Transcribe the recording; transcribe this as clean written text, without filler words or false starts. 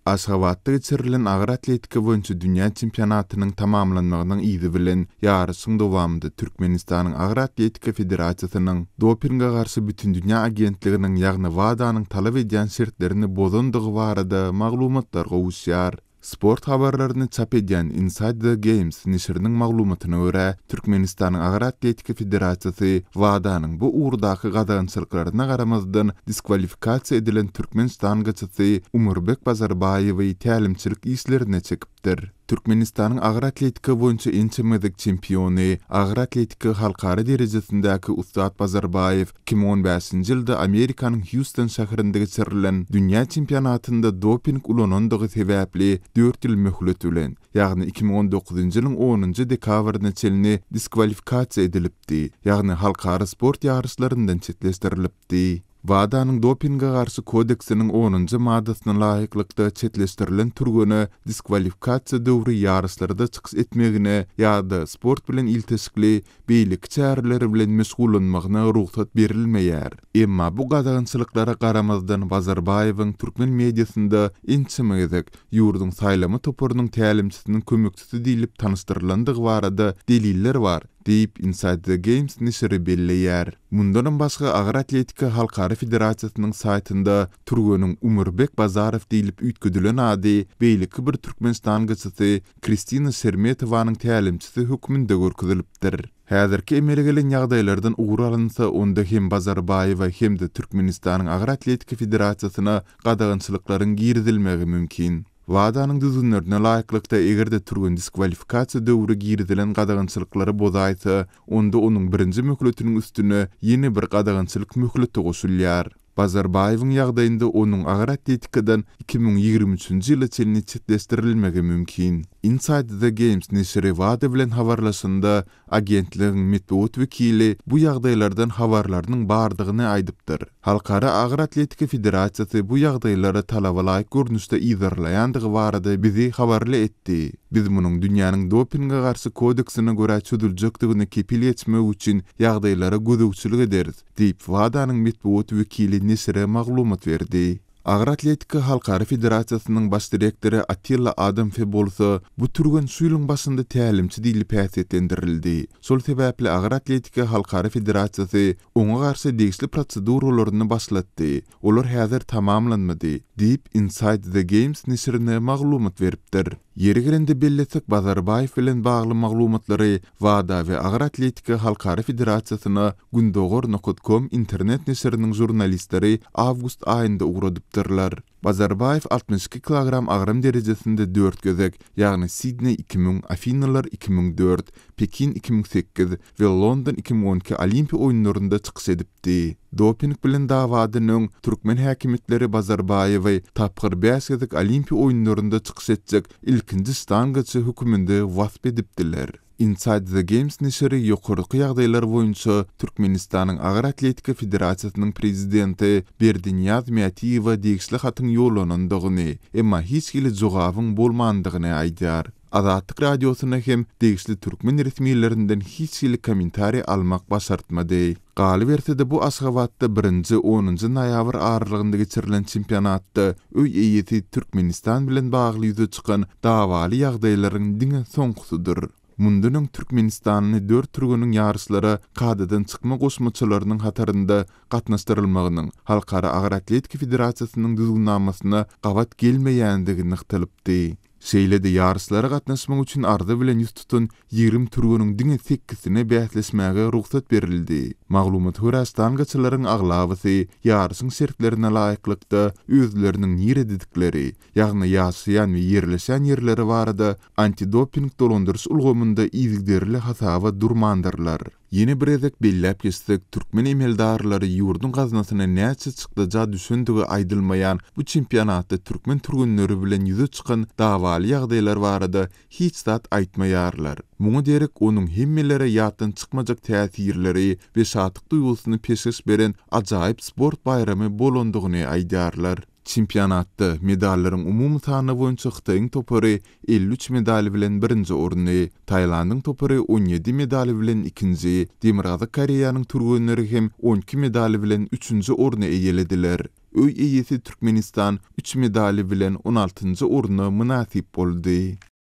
Aşgabatda geçirilen agyr atletika boýunça dünýä çempionatynyň tamamlanmagynyň ýygy bilen ýarysyň dowamında Türkmenistanyň agyr atletika federasiýasynyň dopingga garşy bütün dünýä agentliginiň ýagny WADA-nyň talap edýän şertlerini bozandygy barada maglumatlar gowuşýar. Sport habarlaryny çap edýän Inside the Games neşriniň maglumatyna görä, Türkmenistanyň agyr atletika federasiýasy WADA-nyň bu uğurdaky gadaňçylyklaryna garamazdan diskwalifikasiýa edilen Türkmenistan gaçaty Umurbek Bazarbaýewy tälimçilik işlerine çekipdir. Türkmenistanyň agyr atletika boýunça ençemedik çempiony, agyr atletika halkara derejesindäki Ustad Bazarbaýew 2015-nji ýylda Amerikanyň Houston şäherinde geçirilen dünýä çempionatynda doping ulanandygy sebäpli 4 ýyl möhlet bilen, ýagny 2019-njy ýylyň 10-njy dekabryna çelini diskwalifikasiýa edilipdi, ýagny halkara sport ýarışlaryndan çetleşdirilipdi. WADA-nyň dopingga garşy kodeksiniň 10-njy maddasyna laýyklykda çetleşdirilen türgüne diskwalifikasiýa döwri ýarışlarda çykyş etmegine ýa-da sport bilen ilteşikli beýlik çäreleri bilen meşgullanmagyna ruhsat berilmeýär. Emma bu gadaňçylyklara garamazdan Bazarbaýewiň türkmen mediasynda ençemedik ýurdun saýlamy topurynyň tälimçisiniň kömekçisi diýilip tanışdyrylandygy barada deliller bar. Deep Inside the Games neşri belleýär. Mundan başga agyr atletika halkara federasiýasynyň saýtynda türgüniň Umurbek Bazarow diýilip üýtgüdilen ady beýlik bir Türkmenistan gaçaty Kristina Sermetowanyň tälimçisi hökmünde görkezilipdir. Häzirki emele gelen ýagdaýlardan ugur alynsa, onda hem Bazarbaýew hem de Türkmenistanyň agyr atletika federasiýasyna gadaňçylyklaryň girdilmegi mümkin. WADA-nyň düzünlerine laýyklykda egerde türgün diskwalifikasiýa döwri girdilen gadaňçylyklary bozaýsa, onda onuň birinji möhletiniň üstüne ýeni bir gadaňçylyk möhleti goşulýar. Bazarbaýewiň ýagdaýynda onuň agyr atletikadan 2023-nji ýyla çelini çetleşdirilmegi mümkin. Inside the Games neşri WADA bilen habarlaşynda agentligiň metbuat wekili bu ýagdaýlardan habarlarynyň bardygyny aýdypdyr. Halkara agyr atletika federasiýasy bu ýagdaýlara talaba laýyk görnüşde ýygyrlaýandygy barada bizi habarly etdi. Biz munyň dünýäniň dopingga garşy kodeksine görä çödüljekdigini kepil etmek üçin ýagdaýlara gözegçilik ederiz, diýip WADA-nyň metbuat wekili neşre maglumat berdi. Agyr atletika halkara federasiýasynyň baş direktori Attila Adamfe bolsa, bu türgün suýlyň başynda tälimçi diýilip häsiýetlendirildi. Şol sebäpli agyr atletika halkara federasiýasy oňa garşy degişli proseduralaryny başlatdy. Olar häzir tamamlanmady, diýip Inside the Games neşrine maglumat beripdir. Yeri gelende belletsek Bazarbaýew bilen bagly maglumatlary WADA we agyr atletika halkara federasiýasyna gündogor.com internet neşriniň jurnalistleri awgust aýynda ugradypdyrlar. Bazarbaýew 62 kilogram agram derejesinde 4 gözek, ýagny Sydney 2000, Afinalar 2004, Pekin 2008 we London 2012 Olimpiýa oýunlarynda çykyş edipdi. Doping bilen dawanyň türkmen häkimetleri Bazarbaýewy tapgyr 5 gözek Olimpiýa oýunlarynda çykyş etjek ilkinji stangaçy hökmünde wasp edipdiler. Inside the Games neşri ýokurky ýagdaýlar boýunça Türkmenistanyň agyr atletika federasiýasynyň prezidenti Berdinyaz Miatiýewa degişli hatyň ýollanandygyny, emma hiç kili jogabyň bolmandygyny aýdýar. Azatlyk radiosyna hem degişli türkmen resmiýetlerinden hiç kili kommentari almak başartmady. Galy berse-de bu Aşgabatda 1-nji 10-njy noýabr aralygynda geçirilen çempionatda öý eýeti Türkmenistan bilen bagly ýüze çykan dawaly ýagdaýlaryň diňe soňgusydyr. Mundunyň Türkmenistanyny 4 türgüniň ýarışlara kadadan çykma goşmaçylarynyň hatarynda gatnaşdyrylmagynyň halkara agyr atletika federasiýasynyň düzgünnamasına gawat gelmeýändigini nykdylypdy. Şeýle-de ýarışlara gatnaşmak üçin arda bilen ýüz tutun 20 türgüniň diňe 8-sine bähleşmäge ruhsat berildi. Maglumat görä stangaçylaryň aglaby ýarışyň şertlerine laýyklykda özleriniň ýeredikleri, ýagny ýaşaýan we ýerleşen ýerleri barada antidoping dolandyrys ulgamynda ýygyderli hasaba durmandyrlar. Yeni bir edek belläp geçsek, türkmen emeldarlary ýurdun gaznasyna näçe çykdyja düşündigi aýdylmaýan bu çempionatda türkmen türgünleri bilen ýüze çykan dawaly ýagdaýlar barada hiç zat aýtmaýarlar. Muňa derek onuň hemmelere ýatdan çykmajak täsirleri we şatlyk duýgusyny peşkeş beren ajaýyp sport bayramy bolandygyny aýdýarlar. Çempionatda medallaryň umumy sany boýunça Xitayň topary 53 medal bilen 1-nji orny, Taýlandyň topary 17 medal bilen 2-nji, Demirgazy Koreýanyň türgünleri hem 12 medal bilen 3-nji orny eýelediler. öý eýesi Türkmenistan 3 medali bilen 16-njy uruna münasip boldy.